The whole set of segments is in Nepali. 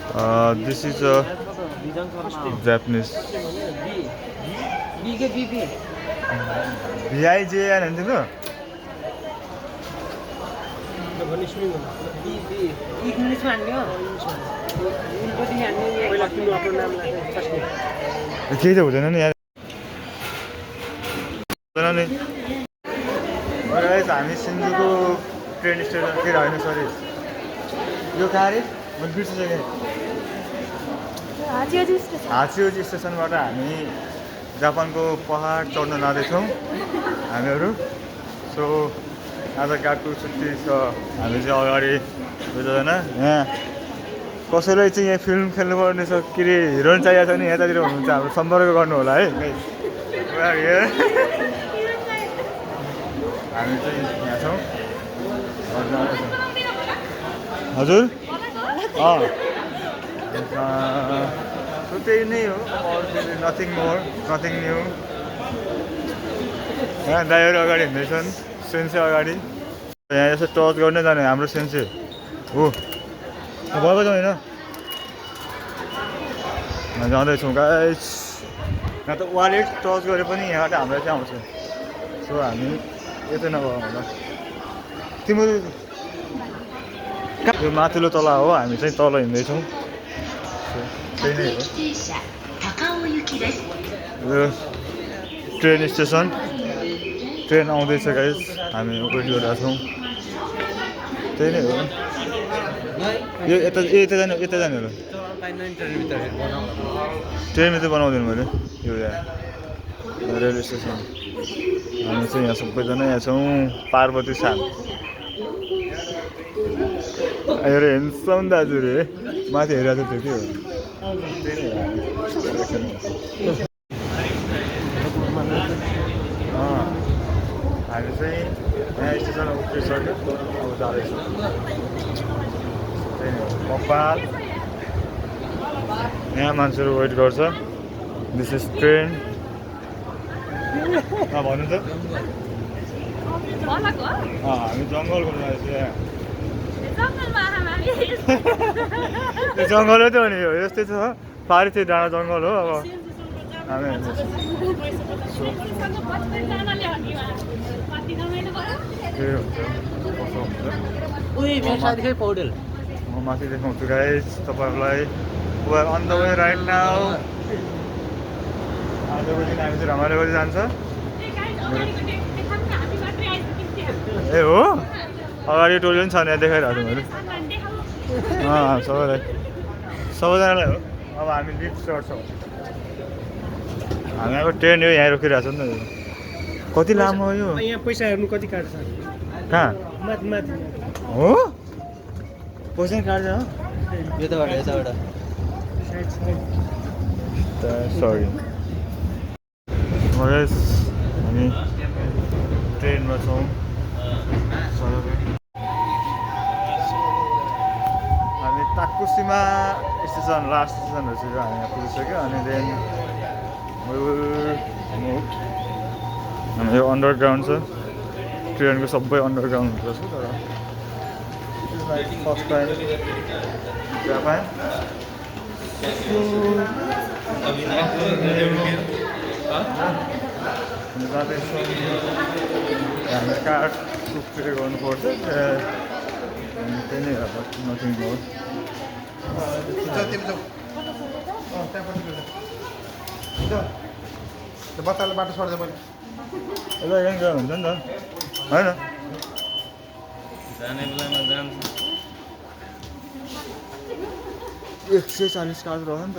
This is a Japanese. VIJN and you English man हो उनको ध्यान नहीं पहिला तिम्रो आफ्नो नाम लेख केही त हुँदैन नि यार हुँदैन नि गाइस हामी सिन्धुको ट्रेन स्टेसन के होइन सरी यो कहाँ रे म बिर्सिसकेँ हाचियोजी स्टेसनबाट हामी जापानको पहाड चढ्न जाँदैछौँ हामीहरू सो आज गाडको छुट्टी छ हामी चाहिँ अगाडि बुझ्दैन यहाँ कसैलाई चाहिँ यहाँ फिल्म खेल्नुपर्ने छ के अरे हिरोइन चाहिएको छ भने यतातिर हुनुहुन्छ हाम्रो सम्पर्क गर्नु होला है हामी चाहिँ यहाँ छौँ हजुर त्यही नै हो नथिङ मोर नथिङ न्यू यहाँ दाइहरू अगाडि हिँड्दैछन् सेन्से अगाडि यहाँ यसो टच गर्नै जाने हाम्रो सेन्से हो भएको छ होइन जाँदैछौँ गाइस यहाँ त वालेट टच गरे पनि यहाँबाट हामीलाई चाहिँ आउँछ सो हामी यतै नभए होला तिम्रो यो माथिल्लो तला हो हामी चाहिँ तल हिँड्दैछौँ त्यही नै हो यो ट्रेन स्टेसन ट्रेन आउँदैछ गाइस हामी वेट गरिरहेको छौँ त्यही नै हो यो यता जाने होला ट्रेनभित्र बनाउँदैन मैले यो यहाँ रेलवे स्टेसन हामी चाहिँ यहाँ सबैजना यहाँ छौँ पार्वती सान हेर हेन्सम दाजु रे माथि हेरिरहेको थियो के हो हामी चाहिँ यहाँ स्टेसन उत्रिसक्यो अब जाँदैछौँ त्यही हो कपाल यहाँ मान्छेहरू वेट गर्छ दिस इज ट्रेन भन्नु त हामी जङ्गलको रहेछ जङ्गलै त हो नि हो यस्तै छ पारि चाहिँ डाँडा जङ्गल हो अब हामी पौडेल म माथि देखाउँछु गाइस तपाईँहरूलाई way on the way right now आजको दिन हामी चाहिँ रमाइलो गरी जान्छ ए हो अगाडि टोली पनि छ यहाँ देखाइरहेको छु मैले सबैजनालाई हो अब हामी लिफ्ट चढ्छौँ हामी अब ट्रेन यो यहाँ रोकिरहेको छ नि त कति लामो हो यो यहाँ पैसा हेर्नु कति काट्छ कहाँ माथि माथि हो पैसा काट्छ यताबाट सरी हामी ट्रेनमा छौँ हामी ताकुसीमा स्टेसन लास्ट स्टेसनहरू चाहिँ हामी यहाँ पुगिसक्यो अनि देन हाम्रो यो अन्डरग्राउन्ड छ ट्रेनको सबै अन्डरग्राउन्ड हुन्छ तर फर्स्ट टाइम जापान जाँदैछौँ हामी काठ टुक्रे गर्नुपर्छ त्यही नै अब नथिङ मोर बच्चाले बाटो छोड्दै मैले यसलाई यहाँ गयो हुन्छ नि त होइन जाने बेलामा जान्छ 140 काठ रह्यो नि त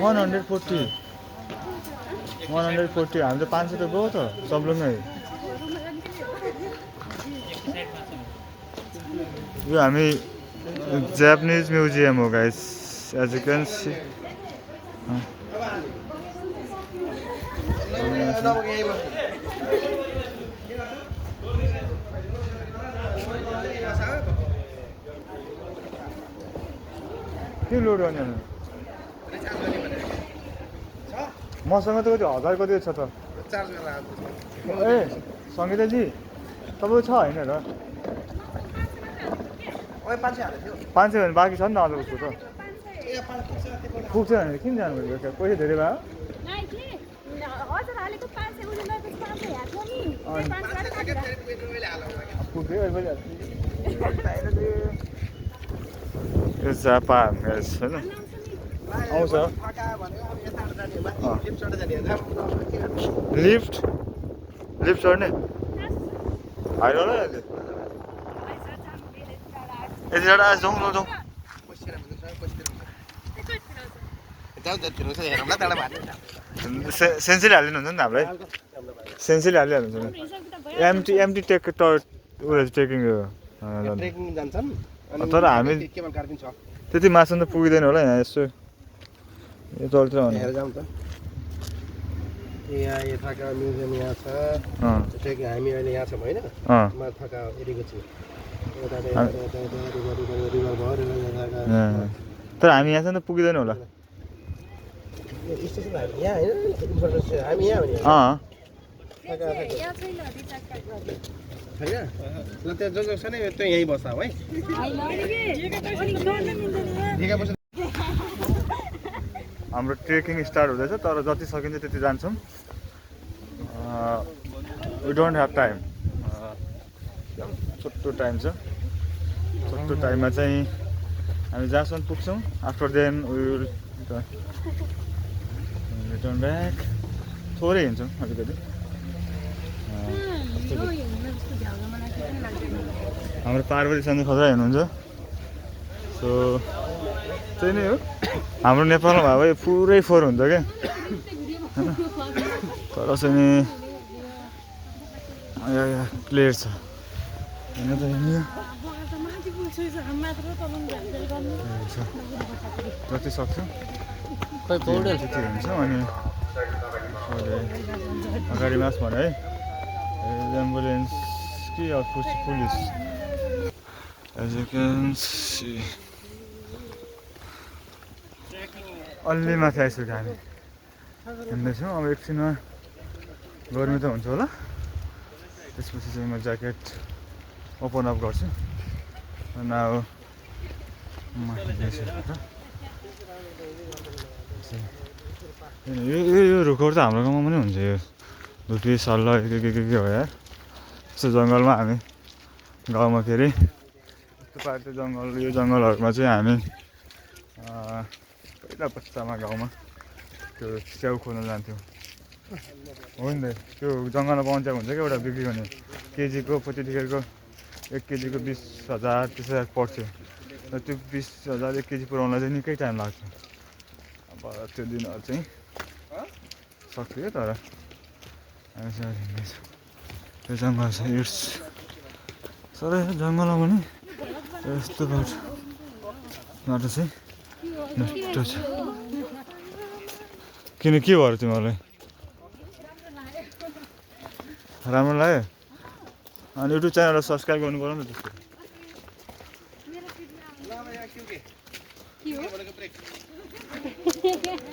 140 हामी त 500 त गयो त सब्लुङै यो हामी जापानिज म्युजियम हो guys as you can see के लोड गर्ने मसँग त कति 1000 कति छ त ए सङ्गीताजी तपाईँको छ होइन र 500 भने बाँकी छ नि त अझ उसको त पुग्छ भने किन जानु पैसा धेरै भयो पुग्यो यो जापा छैन आउँछ लिफ्ट लिफ्ट चढ्ने होइन होला अहिले यति टाढा जाउँ न जाउँ सेन्सिली हालिदिनुहुन्छ नि त हामीलाई सेन्सिली हालिहाल्नुहुन्छ नि एमटी एमटी टेक ट्रेकिङ तर हामी त्यति मासु त पुगिँदैन होला यहाँ यसो यो चल्छ भने यहाँ यताका म्युजियम यहाँ छ हामी अहिले यहाँ छौँ होइन माथाका एरियाको छु तर हामी यहाँसम्म त पुगिँदैन होला स्टेसन यहाँ होइन हामी यहाँ छैन ल त्यहाँ जो छ नि त्यो यहीँ बस्छ है हाम्रो ट्रेकिङ स्टार्ट हुँदैछ तर जति सकिन्छ त्यति जान्छौँ वी डोन्ट ह्याभ टाइम छोटो टाइम छ छोटो टाइममा चाहिँ हामी जहाँसम्म पुग्छौँ after then we will return back थोरै हिँड्छौँ अलिकति हाम्रो पार्वती सन्जय खतरा हेर्नुहुन्छ सो त्यही नै हो हाम्रो नेपालमा भए पुरै फोहोर हुन्छ क्या होइन तर चाहिँ क्लियर छ होइन त जति सक्छ त्यति हुन्छ अनि अगाडि मास भने है एम्बुलेन्स कि police as you can see अलि माथि आइसक्यो हामी हिँड्दैछौँ अब एकछिनमा गर्मी त हुन्छ होला त्यसपछि चाहिँ म ज्याकेट ओपन अप गर्छु अनि अब यो रुखहरू त हाम्रो गाउँमा पनि हुन्छ यो धुटी सल्लाह के हो यार यस्तो जङ्गलमा हामी गाउँमा के अरे यस्तो पार्टी जङ्गल यो जङ्गलहरूमा चाहिँ हामी पहिला पुस्तामा गाउँमा त्यो च्याउ खोल्न जान्थ्यौँ हो नि त त्यो जङ्गलमा पाउँछ हुन्छ क्या एउटा बिक्री गर्ने केजीको त्यतिखेरको 1 केजीको 20,000 30,000 पर्थ्यो र त्यो 20,000 1 केजी पुऱ्याउनलाई चाहिँ निकै टाइम लाग्छ अब त्यो दिनहरू चाहिँ सक्यो तर हामी चाहिँ हिँड्दैछौँ त्यो जङ्गल छ इट्स सबै जङ्गलमा पनि यस्तो बाटो चाहिँ नष्ट छ किन के भयो तिमीहरूलाई राम्रो लाग्यो अनि युट्युब च्यानललाई सब्सक्राइब गर्नु पर्यो नि त त्यसको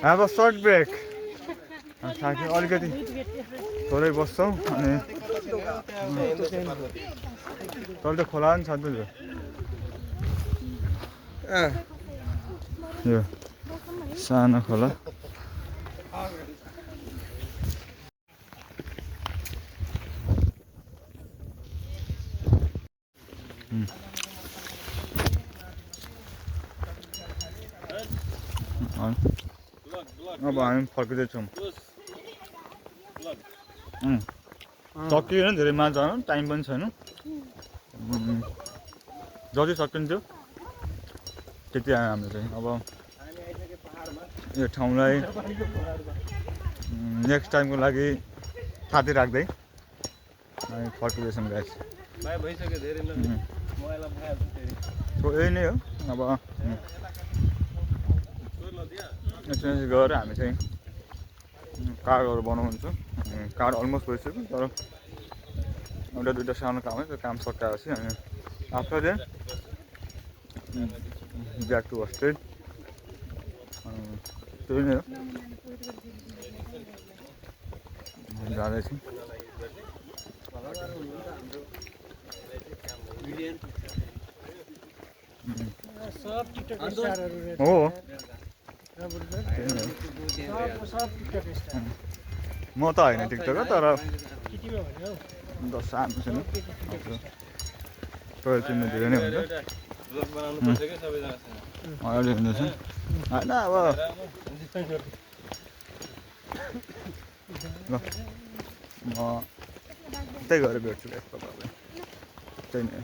अब सर्ट ब्रेक थाक्यो अलिकति थोरै बस्छौँ अनि तल त खोला नि छ नि यो सानो खोला अब हामी फर्किँदैछौँ सकिएन धेरै माछा टाइम पनि छैन जति सकिन्थ्यो त्यति आयो हाम्रो चाहिँ अब यो ठाउँलाई नेक्स्ट टाइमको लागि थाती राख्दै हामी फर्किँदैछौँ गाइस यही नै हो अब एक्सपिरियन्स गरेर हामी चाहिँ कार्डहरू बनाउँछ कार्ड अलमोस्ट भइसक्यो तर एउटा दुइटा सानो काम है त्यो काम सकाएपछि अनि after then back to hostel त्यही नै हो जाँदैछौँ सब टिकटक स्टारहरू रहेछ हो र बुझ्नु? त्यही हो। सब टिकटक स्टार म त होइन टिकटकर तर केटीमा भन्यो हौ दस सानो छु नि सब केटी टिकटक स्टार टोय चिन्नु धेरै नै हुन्छ अहिले हुँदैछ होइन अब ल म त्यही गएर भेट्छु एकपल्ट त्यही नै